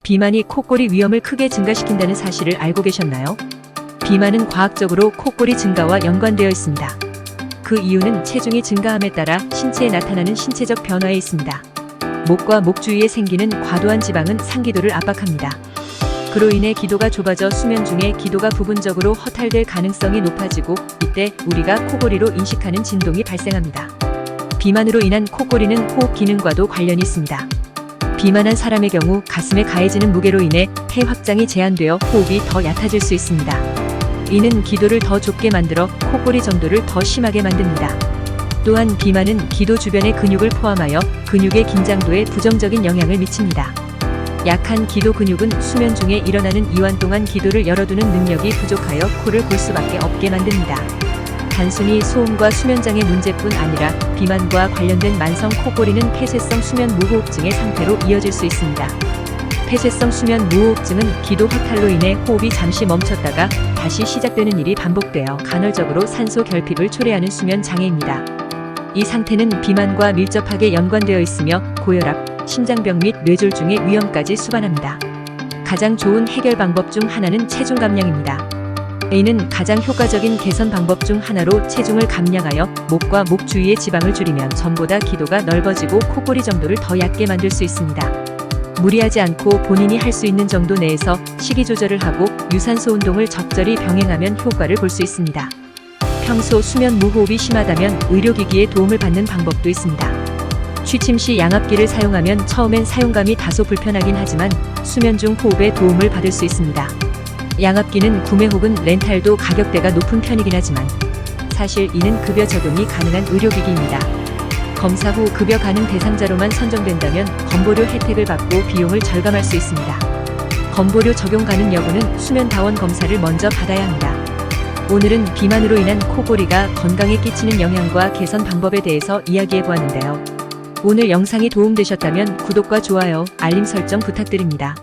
비만이 코골이 위험을 크게 증가시킨다는 사실을 알고 계셨나요? 비만은 과학적으로 코골이 증가와 연관되어 있습니다. 그 이유는 체중이 증가함에 따라 신체에 나타나는 신체적 변화에 있습니다. 목과 목 주위에 생기는 과도한 지방은 상기도를 압박합니다. 그로 인해 기도가 좁아져 수면 중에 기도가 부분적으로 허탈될 가능성이 높아지고, 이때 우리가 코골이로 인식하는 진동이 발생합니다. 비만으로 인한 코골이는 호흡 기능과도 관련이 있습니다. 비만한 사람의 경우 가슴에 가해지는 무게로 인해 폐 확장이 제한되어 호흡이 더 얕아질 수 있습니다. 이는 기도를 더 좁게 만들어 코골이 정도를 더 심하게 만듭니다. 또한 비만은 기도 주변의 근육을 포함하여 근육의 긴장도에 부정적인 영향을 미칩니다. 약한 기도 근육은 수면 중에 일어나는 이완 동안 기도를 열어두는 능력이 부족하여 코를 골 수밖에 없게 만듭니다. 단순히 소음과 수면장애 문제뿐 아니라 비만과 관련된 만성 코골이는 폐쇄성 수면 무호흡증의 상태로 이어질 수 있습니다. 폐쇄성 수면 무호흡증은 기도 허탈로 인해 호흡이 잠시 멈췄다가 다시 시작되는 일이 반복되어 간헐적으로 산소 결핍을 초래하는 수면 장애입니다. 이 상태는 비만과 밀접하게 연관되어 있으며 고혈압, 심장병 및 뇌졸중의 위험까지 수반합니다. 가장 좋은 해결 방법 중 하나는 체중 감량입니다. 이는 가장 효과적인 개선 방법 중 하나로 체중을 감량하여 목과 목 주위의 지방을 줄이면 전보다 기도가 넓어지고 코골이 정도를 더 얕게 만들 수 있습니다. 무리하지 않고 본인이 할 수 있는 정도 내에서 식이 조절을 하고 유산소 운동을 적절히 병행하면 효과를 볼 수 있습니다. 평소 수면 무호흡이 심하다면 의료기기의 도움을 받는 방법도 있습니다. 취침 시 양압기를 사용하면 처음엔 사용감이 다소 불편하긴 하지만 수면 중 호흡에 도움을 받을 수 있습니다. 양압기는 구매 혹은 렌탈도 가격대가 높은 편이긴 하지만 사실 이는 급여 적용이 가능한 의료기기입니다. 검사 후 급여 가능 대상자로만 선정된다면 건보료 혜택을 받고 비용을 절감할 수 있습니다. 건보료 적용 가능 여부는 수면다원 검사를 먼저 받아야 합니다. 오늘은 비만으로 인한 코골이가 건강에 끼치는 영향과 개선 방법에 대해서 이야기해 보았는데요. 오늘 영상이 도움되셨다면 구독과 좋아요, 알림 설정 부탁드립니다.